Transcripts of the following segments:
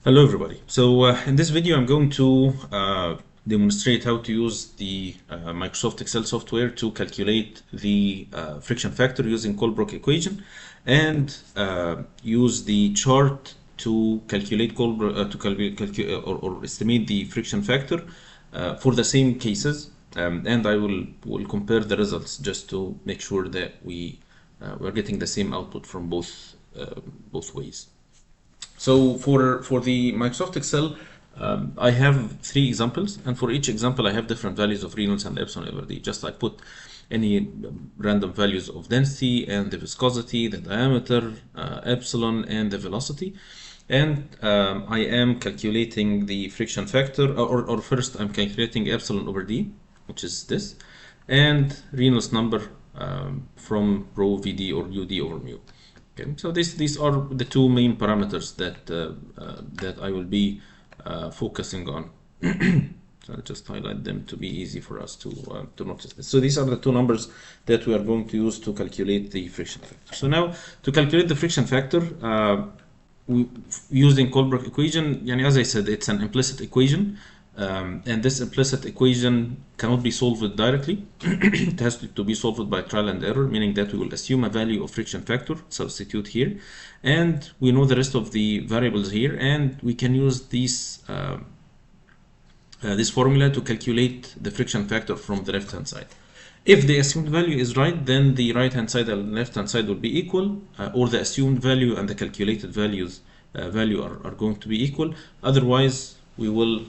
Hello everybody. So in this video I'm going to demonstrate how to use the Microsoft Excel software to calculate the friction factor using Colebrook equation and use the chart to calculate or estimate the friction factor for the same cases, and I will compare the results just to make sure that we're getting the same output from both ways. So for the Microsoft Excel, I have 3 examples, and for each example I have different values of Reynolds and epsilon over D. Just I put any random values of density and the viscosity, the diameter, epsilon, and the velocity. And I am calculating the friction factor, or first I'm calculating epsilon over D, which is this, and Reynolds number from rho VD or UD over mu. Okay, so these are the 2 main parameters that I will be focusing on. So I'll just highlight them to be easy for us to notice this. So these are the 2 numbers that we are going to use to calculate the friction factor. So now to calculate the friction factor, using Colebrook equation, as I said, it's an implicit equation. And this implicit equation cannot be solved directly. It has to be solved by trial and error, meaning that we will assume a value of friction factor, substitute here, and we know the rest of the variables here, and we can use this formula to calculate the friction factor from the left hand side. If the assumed value is right, then the right hand side and left hand side will be equal, or the assumed value and the calculated value are going to be equal. Otherwise we will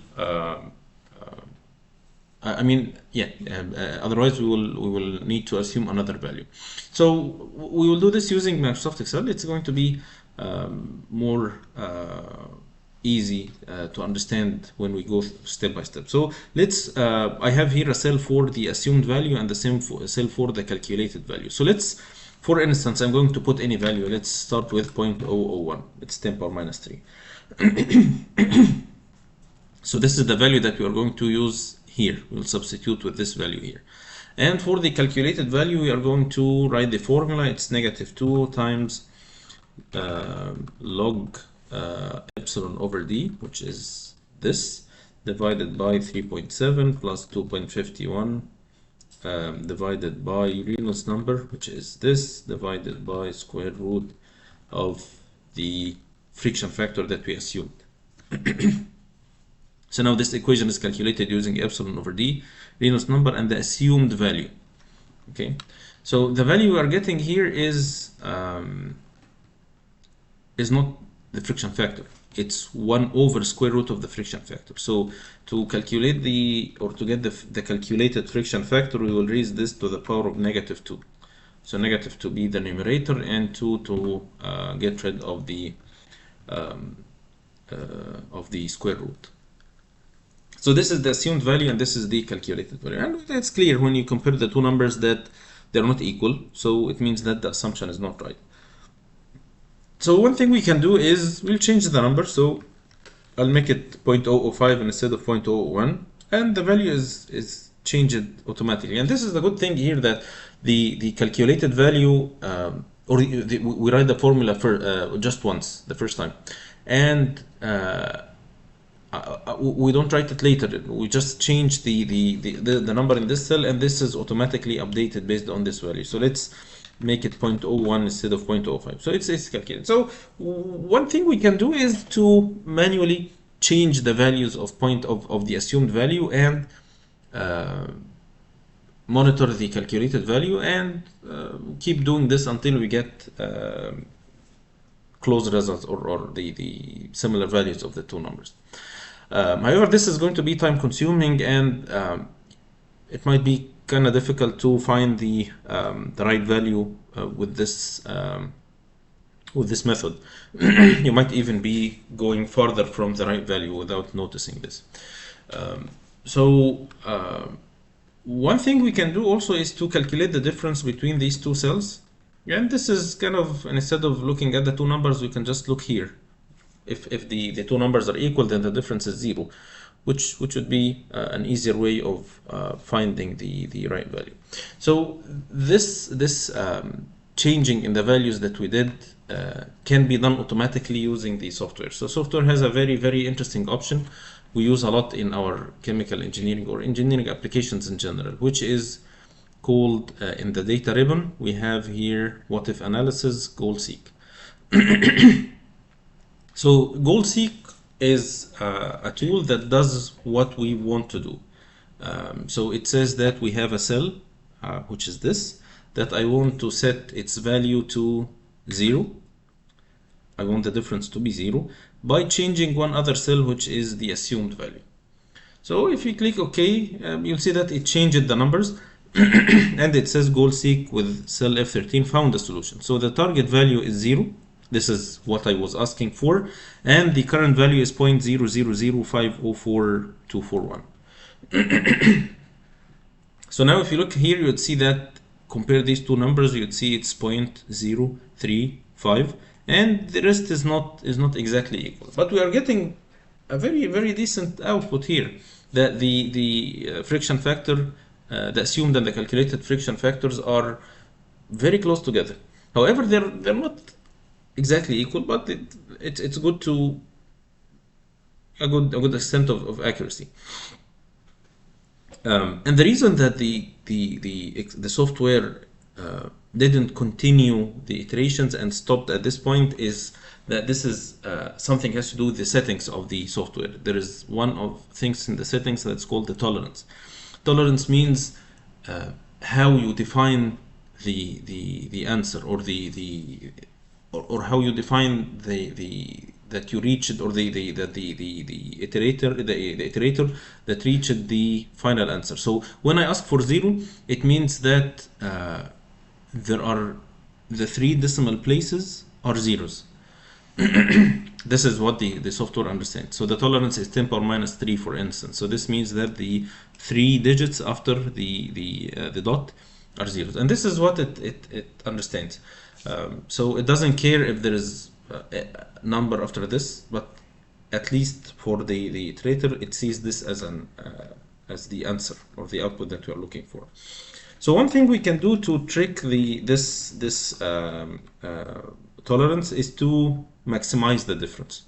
otherwise we will need to assume another value. So we will do this using Microsoft Excel. It's going to be more easy to understand when we go step by step. So let's I have here a cell for the assumed value and the same cell for the calculated value. So let's, for instance, I'm going to put any value. Let's start with 0.001. It's 10 power minus 3. So this is the value that we are going to use here. We'll substitute with this value here. And for the calculated value, we are going to write the formula. It's -2 times log epsilon over D, which is this, divided by 3.7 plus 2.51 divided by Reynolds number, which is this, divided by square root of the friction factor that we assumed. So now this equation is calculated using epsilon over D, Reynolds number, and the assumed value. Okay, so the value we are getting here is not the friction factor. It's 1 over square root of the friction factor. So to calculate to get the calculated friction factor, we will raise this to the power of -2. So -2 be the numerator and 2 to get rid of the square root. So this is the assumed value and this is the calculated value. And it's clear when you compare the 2 numbers that they're not equal. So it means that the assumption is not right. So one thing we can do is we'll change the number. So I'll make it 0.005 instead of 0.001, and the value is changed automatically. And this is the good thing here, that the calculated value, we write the formula for just once, the first time, and we don't write it later. We just change the number in this cell, and this is automatically updated based on this value. So let's make it 0.01 instead of 0.05. So it's calculated. So one thing we can do is to manually change the values of the assumed value and monitor the calculated value, and keep doing this until we get close results or the similar values of the 2 numbers. However, this is going to be time consuming, and it might be kind of difficult to find the right value with this method. You might even be going farther from the right value without noticing this. One thing we can do also is to calculate the difference between these 2 cells. And this is kind of, instead of looking at the 2 numbers, we can just look here. If the 2 numbers are equal, then the difference is 0, which would be an easier way of finding the right value. So this changing in the values that we did can be done automatically using the software. So software has a very interesting option we use a lot in our chemical engineering or engineering applications in general, which is called in the data ribbon we have here what if analysis goal seek. So goal seek is a tool that does what we want to do. So it says that we have a cell which is this, that I want to set its value to 0. I want the difference to be 0 by changing one other cell which is the assumed value. So if we click OK, you'll see that it changed the numbers and it says goal seek with cell F13 found a solution. So the target value is 0. This is what I was asking for, and the current value is 0.000504241. So now if you look here, you'd see that compare these two numbers, you'd see it's 0.035, and the rest is not exactly equal. But we are getting a very decent output here. That the friction factor, the assumed and the calculated friction factors are very close together. However, they're not exactly equal, but it's good to a good extent of accuracy. And the reason that the software didn't continue the iterations and stopped at this point is that this is something has to do with the settings of the software. There is one of things in the settings that's called the tolerance. Tolerance means how you define the answer, or or how you define that you reached, or the iterator that reached the final answer. So when I ask for 0, it means that there are the 3 decimal places are zeros. This is what the software understands. So the tolerance is 10 power minus 3, for instance. So this means that the 3 digits after the dot are zeros, and this is what it understands. So it doesn't care if there is a number after this, but at least for the iterator, it sees this as as the answer or the output that we are looking for. So one thing we can do to trick this tolerance is to maximize the difference.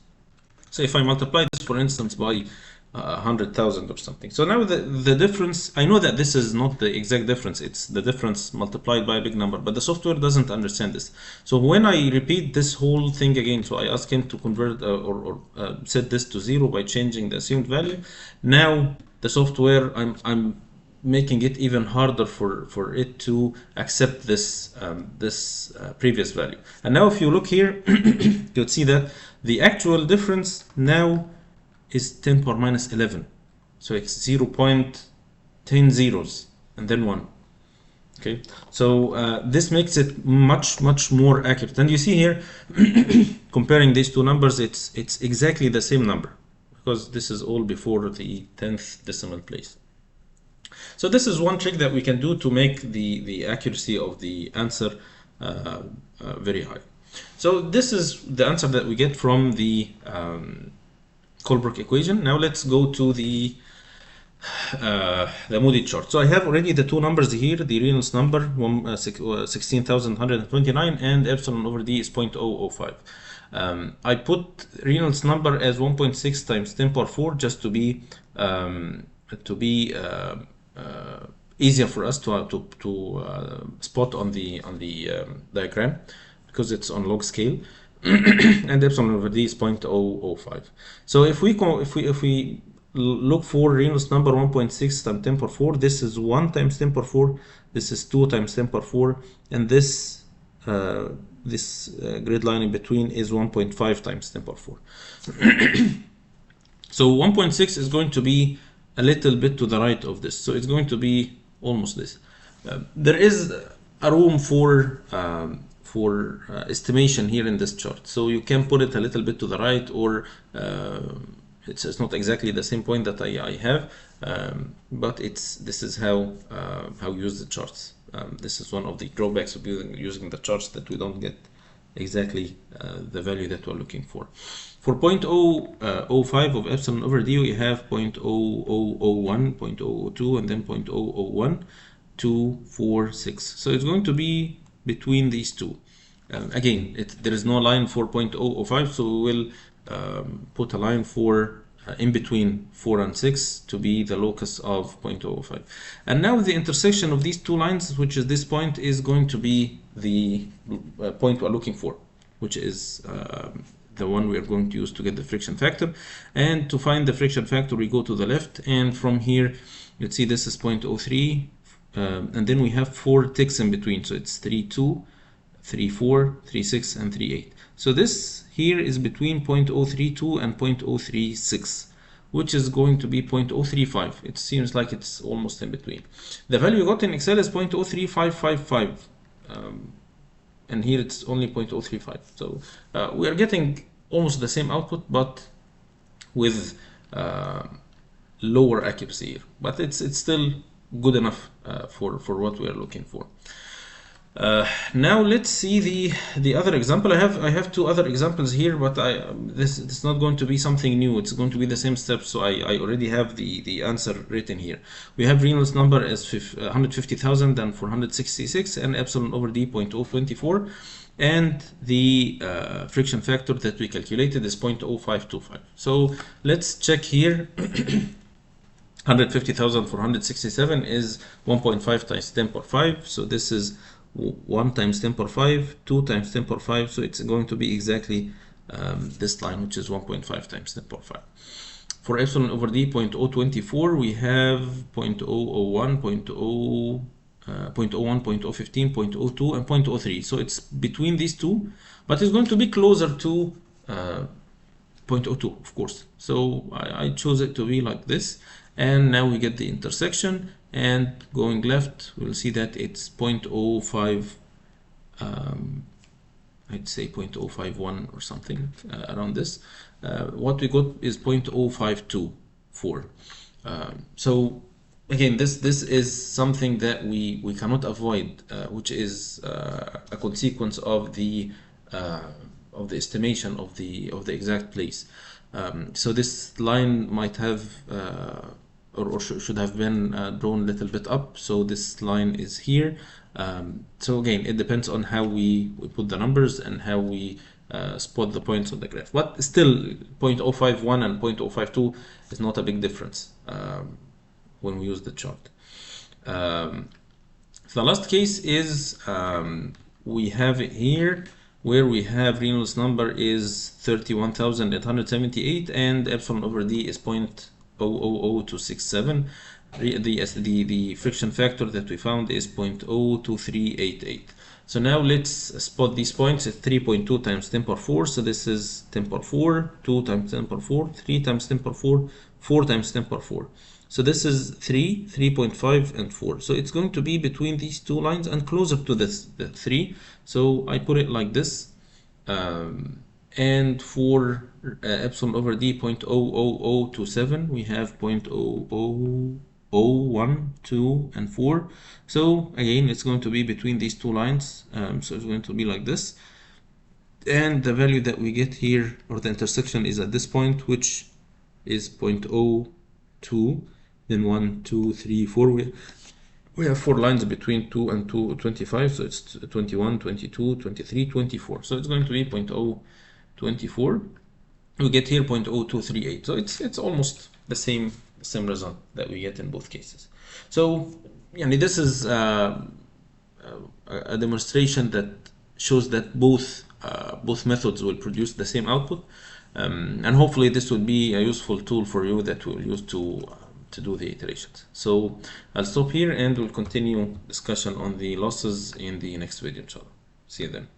So if I multiply this, for instance, by 100,000 or something. So now the difference, I know that this is not the exact difference, it's the difference multiplied by a big number, but the software doesn't understand this. So when I repeat this whole thing again, so I ask him to convert or set this to 0 by changing the assumed value. Now the software, I'm making it even harder for it to accept this previous value. And now if you look here, you'll see that the actual difference now is 10 power minus 11. So it's 0.10 zeros and then 1. Okay, so this makes it much more accurate. And you see here, comparing these two numbers, it's exactly the same number, because this is all before the 10th decimal place. So this is one trick that we can do to make the accuracy of the answer very high. So this is the answer that we get from the Colebrook equation. Now let's go to the Moody chart. So I have already the two numbers here, the Reynolds number 16,129 and epsilon over d is 0.005. I put Reynolds number as 1.6 times 10 power 4 just to be easier for us to spot on the diagram, because it's on log scale. And epsilon over d is 0.005. So if we look for Reynolds number 1.6 times 10 power 4, this is 1 times 10 power 4, this is 2 times 10 power 4, and this grid line in between is 1.5 times 10 power 4. So 1.6 is going to be a little bit to the right of this, so it's going to be almost this. There is a room for estimation here in this chart, so you can put it a little bit to the right, or it's not exactly the same point that I have, but this is how you use the charts. This is one of the drawbacks of using the charts, that we don't get exactly the value that we're looking for. For 0.005 of epsilon over d, we have 0.0001, 0.002, and then 0.001, 2, 4, 6. So it's going to be between these two. Again, there is no line for 0.005, so we will put a line for in between 4 and 6 to be the locus of 0.005. And now the intersection of these two lines, which is this point, is going to be the point we're looking for, which is the one we are going to use to get the friction factor. And to find the friction factor, we go to the left, and from here, let's see, this is 0.03, and then we have 4 ticks in between, so it's 3.2, 3.4, 3.6, and 3.8. So this here is between 0.032 and 0.036, which is going to be 0.035. It seems like it's almost in between. The value we got in Excel is 0.03555, and here it's only 0.035. So we are getting almost the same output, but with lower accuracy here. But it's still good enough for what we are looking for. Now let's see the other example. I have 2 other examples here, but this is not going to be something new. It's going to be the same steps. So I already have the answer written here. We have Reynolds number as 150,000 and 466, and epsilon over d 0.024, and the friction factor that we calculated is 0.0525. So let's check here. 150,000 for 167 is 1.5 times 10 power 5. So this is 1 times 10 power 5, 2 times 10 power 5. So it's going to be exactly this line, which is 1.5 times 10 power 5. For epsilon over d 0.024, we have 0.001, 0.01, 0.015, 0.02, and 0.03. So it's between these two, but it's going to be closer to 0.02, of course. So I chose it to be like this. And now we get the intersection, and going left, we'll see that it's 0.05, I'd say 0.051 or something around this. What we got is 0.0524. So again, this is something that we cannot avoid, which is a consequence of the estimation of the exact place. So this line might have or should have been drawn a little bit up. So this line is here. So again, it depends on how we put the numbers and how we spot the points on the graph. But still, 0.051 and 0.052 is not a big difference when we use the chart. The last case is we have it here, where we have Reynolds number is 31,878 and epsilon over d is 0.000267. The friction factor that we found is 0.02388. So now let's spot these points at 3.2 times 10 power 4. So this is 10 power 4, 2 times 10 power 4, 3 times 10 power 4, 4 times 10 power 4. So this is 3, 3.5, and 4. So it's going to be between these two lines and closer to this, the 3. So I put it like this. And for epsilon over d 0.00027, we have 0.00012 and 4. So again, it's going to be between these two lines. So it's going to be like this. And the value that we get here, or the intersection, is at this point, which is 0.02. Then 1, 2, 3, 4. We have 4 lines between 2 and 225, so it's 21, 22, 23, 24. So it's going to be 0.024. We get here 0.0238. So it's almost the same result that we get in both cases. So this is a demonstration that shows that both methods will produce the same output, and hopefully this will be a useful tool for you that we'll use to do the iterations. So I'll stop here and we'll continue discussion on the losses in the next video, inshallah. See you then.